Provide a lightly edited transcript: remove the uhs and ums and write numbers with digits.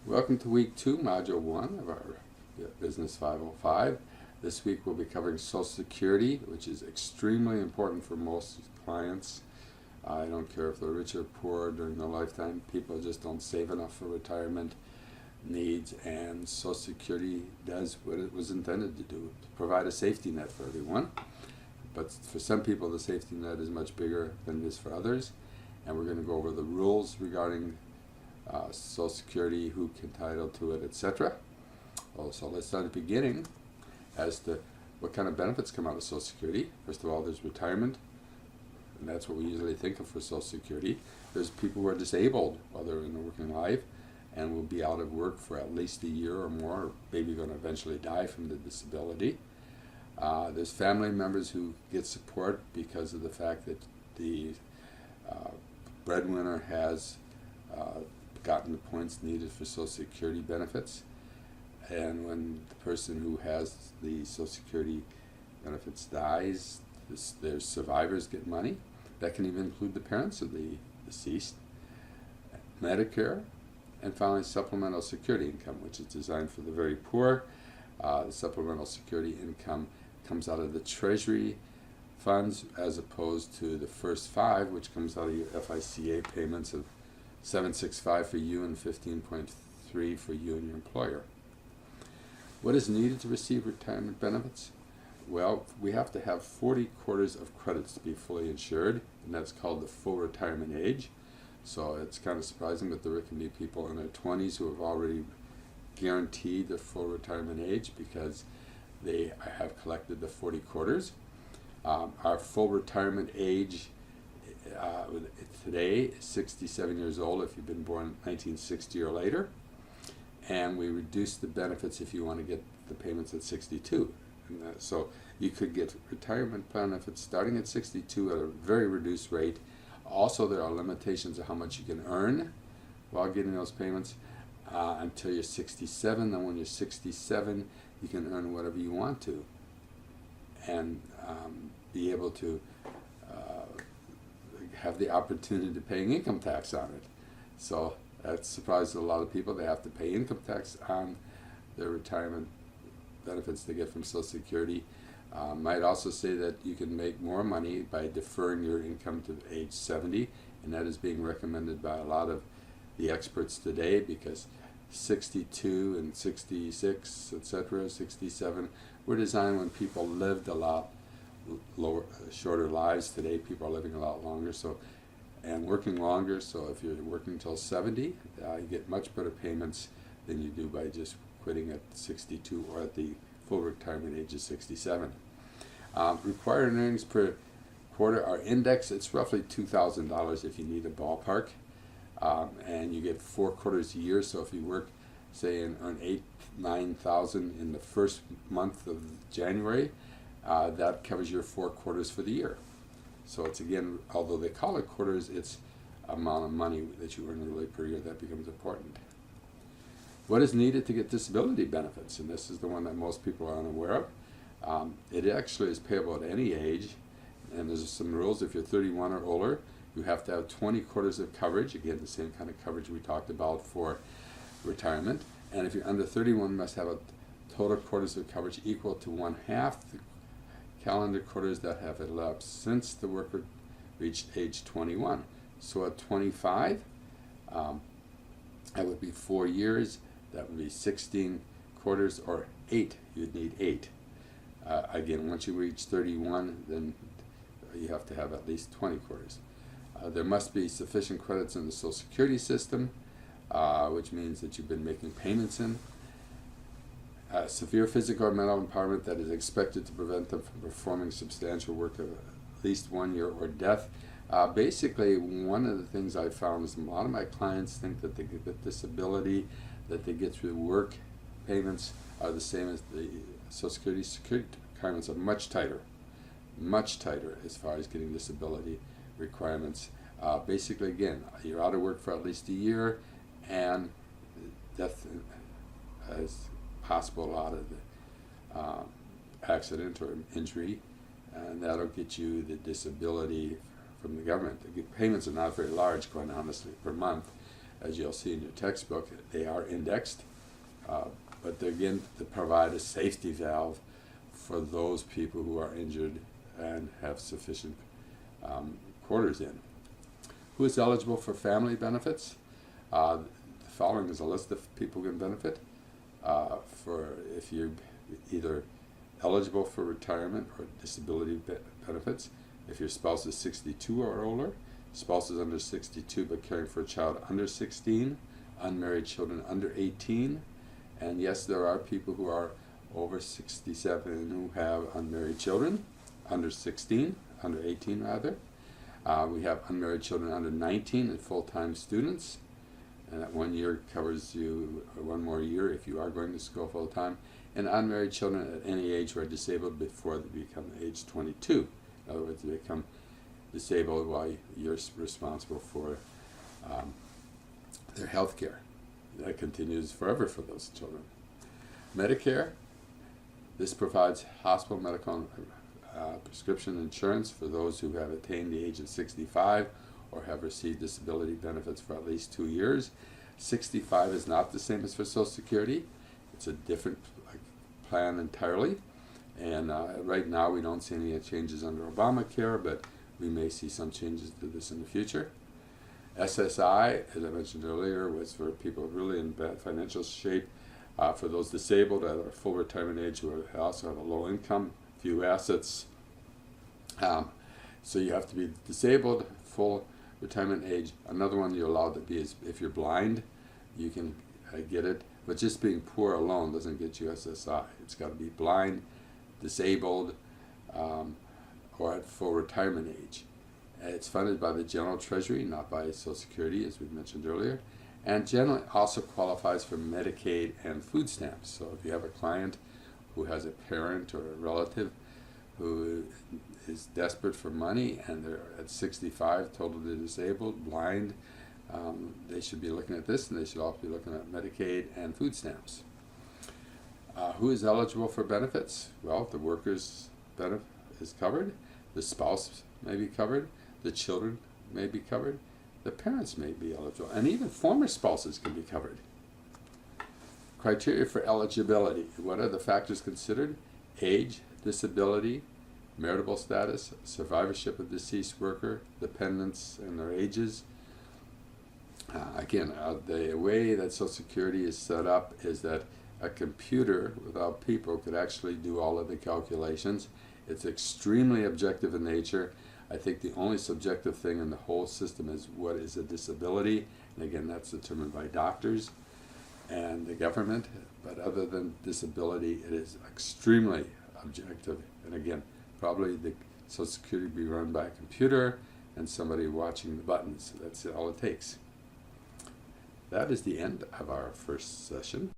Welcome to week 2, module 1 of our Business 505. This week we'll be covering Social Security, which is extremely important for most clients. I don't care if they're rich or poor during their lifetime, people just don't save enough for retirement needs, and Social Security does what it was intended to do, to provide a safety net for everyone. But for some people the safety net is much bigger than it is for others, and we're going to go over the rules regarding Social Security, who can title to it, etc. So let's start at the beginning as to what kind of benefits come out of Social Security. First of all, there's retirement, and that's what we usually think of for Social Security. There's people who are disabled while they're in their working life and will be out of work for at least a year or more, or maybe going to eventually die from the disability. There's family members who get support because of the fact that the breadwinner has gotten the points needed for Social Security benefits, and when the person who has the Social Security benefits dies, their survivors get money. That can even include the parents of the deceased. Medicare, and finally supplemental security income, which is designed for the very poor. The supplemental security income comes out of the Treasury funds as opposed to the first 5, which comes out of your FICA payments of $765 for you and $15.3 for you and your employer. What is needed to receive retirement benefits? Well, we have to have 40 quarters of credits to be fully insured, and that's called the full retirement age. So it's kind of surprising, but there can be people in their 20s who have already guaranteed their full retirement age because they have collected the 40 quarters. Our full retirement age today is 67 years old if you've been born in 1960 or later, and we reduce the benefits if you want to get the payments at 62. So you could get retirement benefits starting at 62 at a very reduced rate. Also, there are limitations of how much you can earn while getting those payments until you're 67. Then when you're 67, you can earn whatever you want to and be able to have the opportunity to pay income tax on it. So that surprises a lot of people. They have to pay income tax on their retirement benefits they get from Social Security. Might also say that you can make more money by deferring your income to age 70, and that is being recommended by a lot of the experts today because 62 and 66, etc., 67 were designed when people lived a lot shorter lives. Today people are living a lot longer, and working longer, so if you're working till 70, you get much better payments than you do by just quitting at 62 or at the full retirement age of 67. Required earnings per quarter are indexed. It's roughly $2,000 if you need a ballpark, and you get 4 quarters a year. So if you work, say, and earn $9,000 in the first month of January, that covers your 4 quarters for the year. So it's, again, although they call it quarters, it's amount of money that you earn really per year that becomes important. What is needed to get disability benefits? And this is the one that most people are unaware of. It actually is payable at any age, and there's some rules. If you're 31 or older, you have to have 20 quarters of coverage, again the same kind of coverage we talked about for retirement. And if you're under 31, you must have a total quarters of coverage equal to 1/2 the calendar quarters that have elapsed since the worker reached age 21. So at 25, that would be 4 years. That would be 16 quarters, or 8. You'd need 8. Again, once you reach 31, then you have to have at least 20 quarters. There must be sufficient credits in the Social Security system, which means that you've been making payments in. Severe physical or mental impairment that is expected to prevent them from performing substantial work of at least 1 year, or death. Basically, one of the things I found is a lot of my clients think that the disability that they get through work payments are the same as the Social Security requirements are much tighter as far as getting disability requirements. Basically, again, you're out of work for at least a year, and death is possible out of the accident or injury, and that'll get you the disability from the government. The payments are not very large, quite honestly, per month, as you'll see in your textbook, they are indexed, but they're again to provide a safety valve for those people who are injured and have sufficient quarters in. Who is eligible for family benefits? The following is a list of people who can benefit. For if you're either eligible for retirement or disability benefits, if your spouse is 62 or older, spouses under 62 but caring for a child under 16, unmarried children under 18, and yes, there are people who are over 67 who have unmarried children under 16, under 18 rather. We have unmarried children under 19 and full-time students, and that 1 year covers you, or 1 more year if you are going to school full-time, and unmarried children at any age who are disabled before they become age 22. In other words, they become disabled while you're responsible for their health care. That continues forever for those children. Medicare, this provides hospital medical prescription insurance for those who have attained the age of 65 or have received disability benefits for at least 2 years. 65 is not the same as for Social Security. It's a different plan entirely. And right now we don't see any changes under Obamacare, but we may see some changes to this in the future. SSI, as I mentioned earlier, was for people really in bad financial shape, for those disabled at a full retirement age who also have a low income, few assets. So you have to be disabled, full retirement age. Another one you're allowed to be is if you're blind, you can get it, but just being poor alone doesn't get you SSI. It's got to be blind, disabled, or at full retirement age. It's funded by the General Treasury, not by Social Security, as we mentioned earlier, and generally also qualifies for Medicaid and food stamps. So if you have a client who has a parent or a relative who is desperate for money and they're at 65, totally disabled, blind, they should be looking at this, and they should also be looking at Medicaid and food stamps. Who is eligible for benefits? Well, the worker's benefit is covered, the spouse may be covered, the children may be covered, the parents may be eligible, and even former spouses can be covered. Criteria for eligibility. What are the factors considered? Age, disability, marital status, survivorship of deceased worker, dependents and their ages. The way that Social Security is set up is that a computer without people could actually do all of the calculations. It's extremely objective in nature. I think the only subjective thing in the whole system is what is a disability, and again that's determined by doctors and the government, but other than disability it is extremely objective, and again probably the Social Security be run by a computer and somebody watching the buttons. That's all it takes. That is the end of our first session.